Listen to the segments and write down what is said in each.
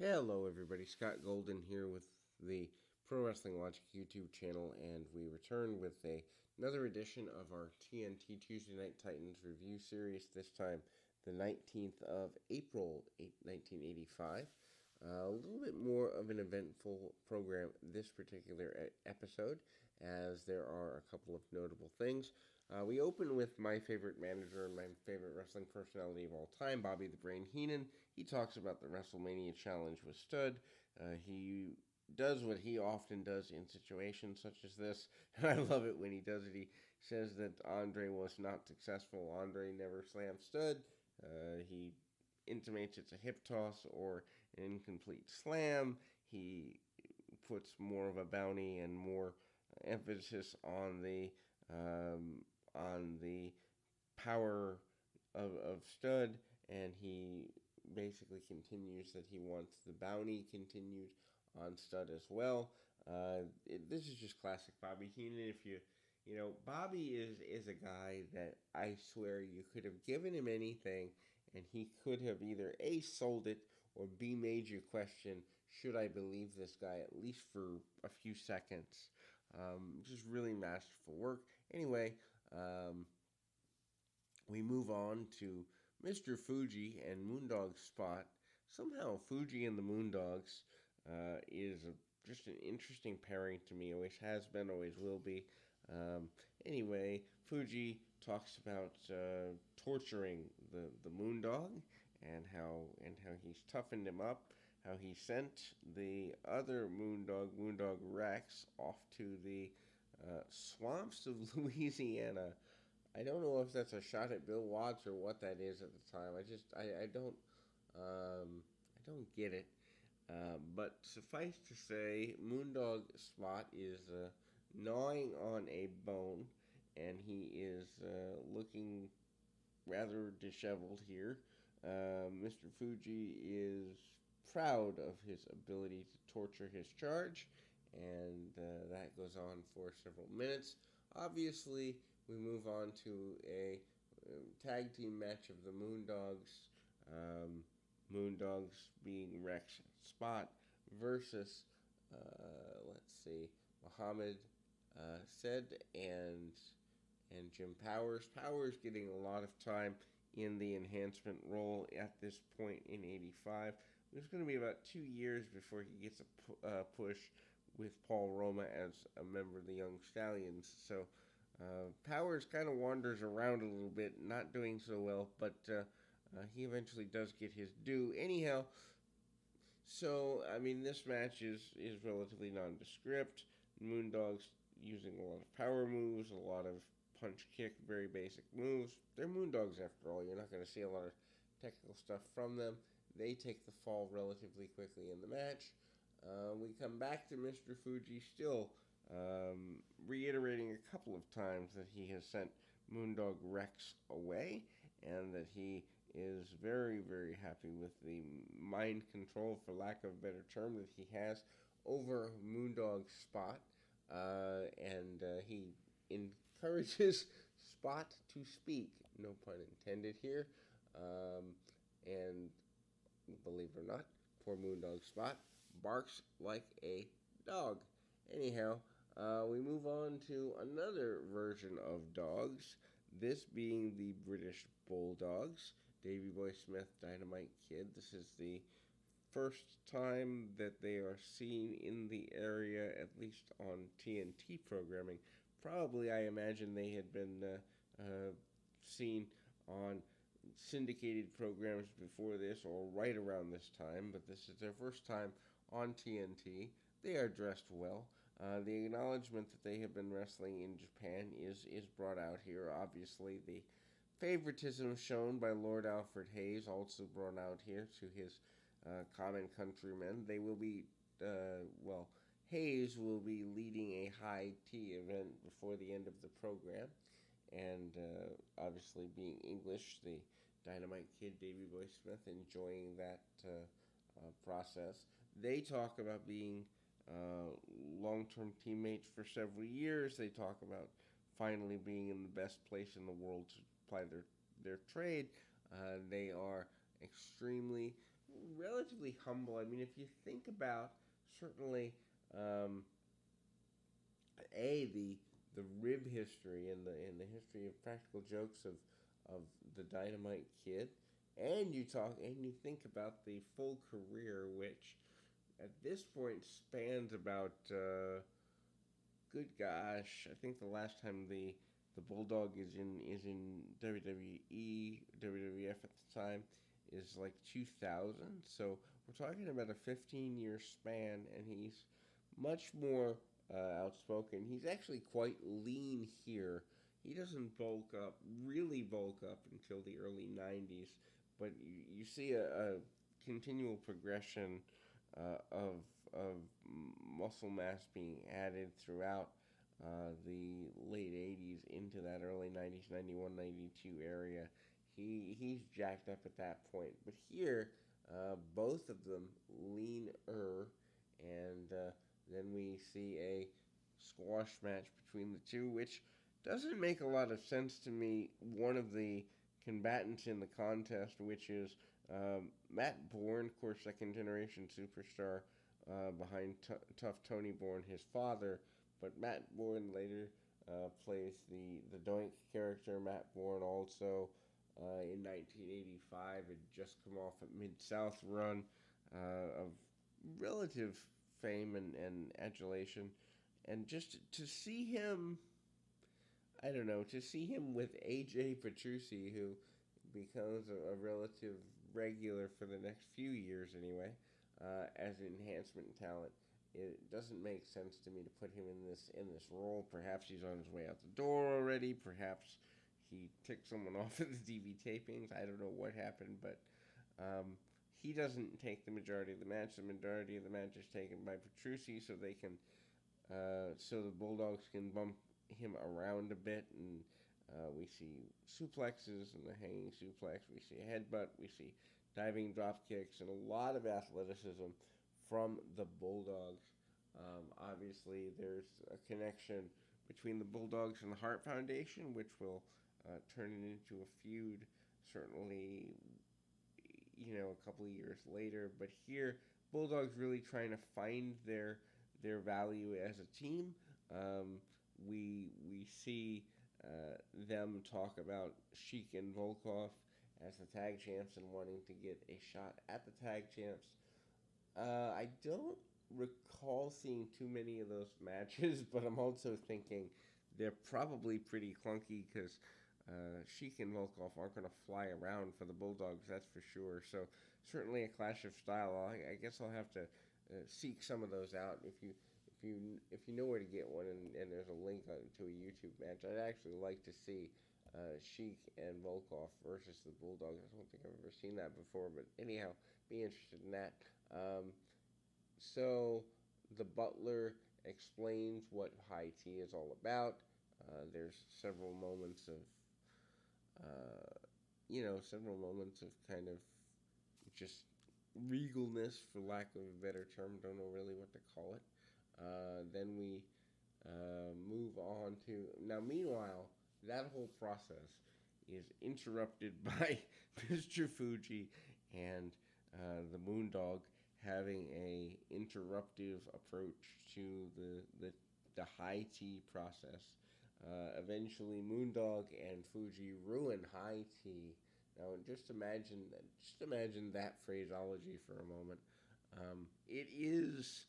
Hello, everybody. Scott Golden here with the Pro Wrestling Logic YouTube channel, and we return with another edition of our TNT Tuesday Night Titans review series. This time, the 19th of April, 1985. A little bit more of an eventful program this particular episode, as there are a couple of notable things. We open with my favorite manager and my favorite wrestling personality of all time, Bobby the Brain Heenan. He talks about the WrestleMania challenge with Stud. He does what he often does in situations such as this, and I love it when he does it. He says that Andre was not successful. Andre never slammed Stud. He intimates it's a hip toss or an incomplete slam. He puts more of a bounty and more emphasis um, on the power of Stud, and he basically continues that he wants the bounty continued on Stud as well. This is just classic Bobby Heenan. Bobby is a guy that I swear you could have given him anything, and he could have either A, sold it, or B, made you question, should I believe this guy at least for a few seconds? Just really masterful work. Anyway, we move on to Mr. Fuji and Moondog's spot. Somehow, Fuji and the Moondogs just an interesting pairing to me. Always has been, always will be. Um, anyway, Fuji talks about torturing the Moondog and how he's toughened him up. How he sent the other Moondog Rex, off to the swamps of Louisiana. I don't know if that's a shot at Bill Watts or what that is at the time. I don't get it. But suffice to say, Moondog Spot is gnawing on a bone, and he is looking rather disheveled here. Mr. Fuji is proud of his ability to torture his charge, and that goes on for several minutes. Obviously, we move on to a tag team match of the Moondogs. Moondogs being Rex Spot versus, let's see, Muhammad Said and Jim Powers. Powers getting a lot of time in the enhancement role at this point in '85. It's going to be about 2 years before he gets a push with Paul Roma as a member of the Young Stallions. So Powers kind of wanders around a little bit, not doing so well, but he eventually does get his due. Anyhow, so I mean, this match is relatively nondescript. Moondogs using a lot of power moves, a lot of punch kick, very basic moves. They're Moondogs after all. You're not going to see a lot of technical stuff from them. They take the fall relatively quickly in the match. We come back to Mr. Fuji, still reiterating a couple of times that he has sent Moondog Rex away and that he is very, very happy with the mind control, for lack of a better term, that he has over Moondog's Spot. And he encourages Spot to speak, no pun intended here. And believe it or not, poor Moondog Spot barks like a dog. Anyhow, we move on to another version of dogs, this being the British Bulldogs. Davey Boy Smith, Dynamite Kid. This is the first time that they are seen in the area, at least on TNT programming. Probably, I imagine they had been seen on syndicated programs before this or right around this time, but this is their first time on TNT. They are dressed well. The acknowledgement that they have been wrestling in Japan is brought out here. Obviously, the favoritism shown by Lord Alfred Hayes also brought out here to his common countrymen. They will be, Hayes will be leading a high tea event before the end of the program. And obviously, being English, the Dynamite Kid, Davey Boy Smith, enjoying that process. They talk about being long-term teammates for several years. They talk about finally being in the best place in the world to apply their trade. They are extremely relatively humble. I mean, if you think about certainly um, the rib history and the history of practical jokes of the Dynamite Kid, and you think about the full career, which at this point spans about good gosh, I think the last time the Bulldog is in WWE WWF at the time is like 2000. So we're talking about a 15-year span, and he's much more outspoken. He's actually quite lean here. He doesn't really bulk up until the early 90s, but you see a continual progression of muscle mass being added throughout the late 80s into that early 90s, 91, 92 area. He's jacked up at that point. But here, both of them leaner, and then we see a squash match between the two, which doesn't make a lot of sense to me. One of the combatants in the contest, which is Matt Bourne, of course, second generation superstar behind Tough Tony Bourne, his father. But Matt Bourne later plays the Doink character. Matt Bourne also in 1985 had just come off a Mid South run of relative fame and adulation. And just to see him, I don't know, to see him with AJ Petrucci, who becomes a relative regular for the next few years anyway, as enhancement talent. It doesn't make sense to me to put him in this role. Perhaps he's on his way out the door already. Perhaps he ticked someone off at the TV tapings. I don't know what happened, but he doesn't take the majority of the match. The majority of the match is taken by Petrucci, so they can, so the Bulldogs can bump him around a bit, and we see suplexes and the hanging suplex. We see a headbutt. We see diving drop kicks and a lot of athleticism from the Bulldogs. Obviously, there's a connection between the Bulldogs and the Hart Foundation, which will turn it into a feud, certainly, a couple of years later. But here, Bulldogs really trying to find their value as a team. We see them talk about Sheik and Volkov as the tag champs and wanting to get a shot at the tag champs. I don't recall seeing too many of those matches, but I'm also thinking they're probably pretty clunky because Sheik and Volkov aren't going to fly around for the Bulldogs, that's for sure. So certainly a clash of style. I guess I'll have to seek some of those out if you know where to get one, and there's a link to a YouTube match. I'd actually like to see Sheik and Volkov versus the Bulldogs. I don't think I've ever seen that before, but anyhow, be interested in that. So the Butler explains what high tea is all about. There's several moments of kind of just regalness, for lack of a better term. Don't know really what to call it. Then we move on to now. Meanwhile, that whole process is interrupted by Mr. Fuji and the Moondog having a interruptive approach to the high tea process. Eventually, Moondog and Fuji ruin high tea. Now, just imagine that phraseology for a moment. It is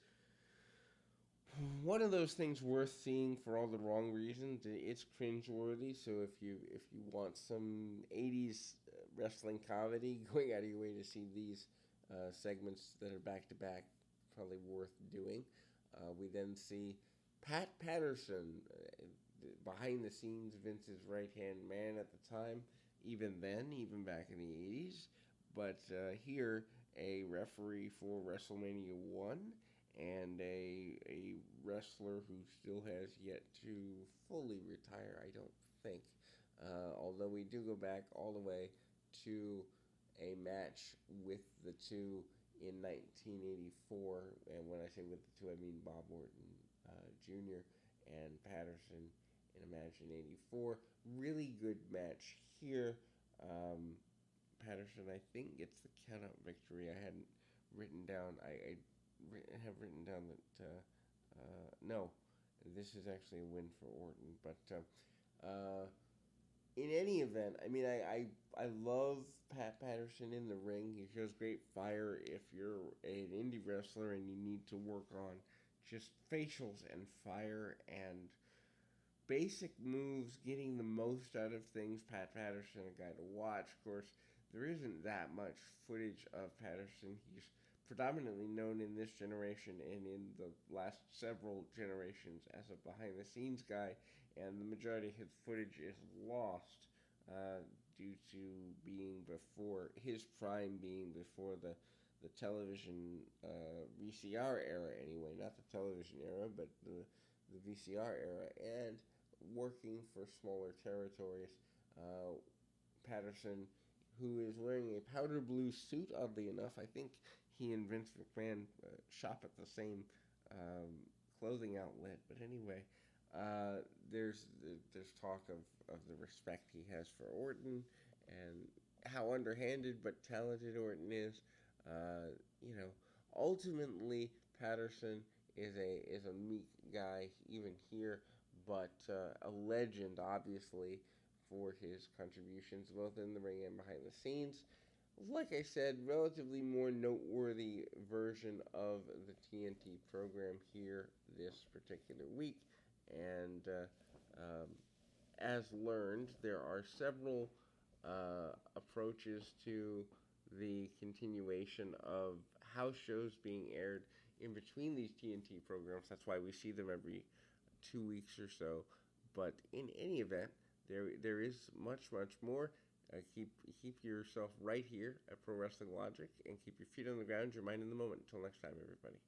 one of those things worth seeing for all the wrong reasons. It's cringeworthy. So if you want some '80s wrestling comedy, going out of your way to see these segments that are back to back, probably worth doing. We then see Pat Patterson, behind the scenes, Vince's right hand man at the time. Even then, even back in the '80s, but here a referee for WrestleMania 1 and a wrestler who still has yet to fully retire, I don't think. Although we do go back all the way to a match with the two in 1984, and when I say with the two, I mean Bob Orton Jr. and Patterson in a match in '84. Really good match here. Patterson, I think, gets the countout victory. I hadn't written down. Have written down that no, this is actually a win for Orton. But in any event, I mean, I love Pat Patterson in the ring. He shows great fire. If you're an indie wrestler and you need to work on just facials and fire and basic moves, getting the most out of things, Pat Patterson, a guy to watch. Of course, there isn't that much footage of Patterson. He's predominantly known in this generation and in the last several generations as a behind the scenes guy, and the majority of his footage is lost due to being before his prime, being before the television VCR era anyway, not the television era, but the VCR era, and working for smaller territories. Patterson, who is wearing a powder blue suit, oddly enough, I think he and Vince McMahon shop at the same clothing outlet. But anyway, there's talk of the respect he has for Orton and how underhanded but talented Orton is. You know, ultimately Patterson is a meek guy even here, but a legend obviously for his contributions both in the ring and behind the scenes. Like I said, relatively more noteworthy version of the TNT program here this particular week. And as learned, there are several approaches to the continuation of house shows being aired in between these TNT programs. That's why we see them every 2 weeks or so. But in any event, there is much more. Keep yourself right here at Pro Wrestling Logic and keep your feet on the ground, your mind in the moment. Until next time, everybody.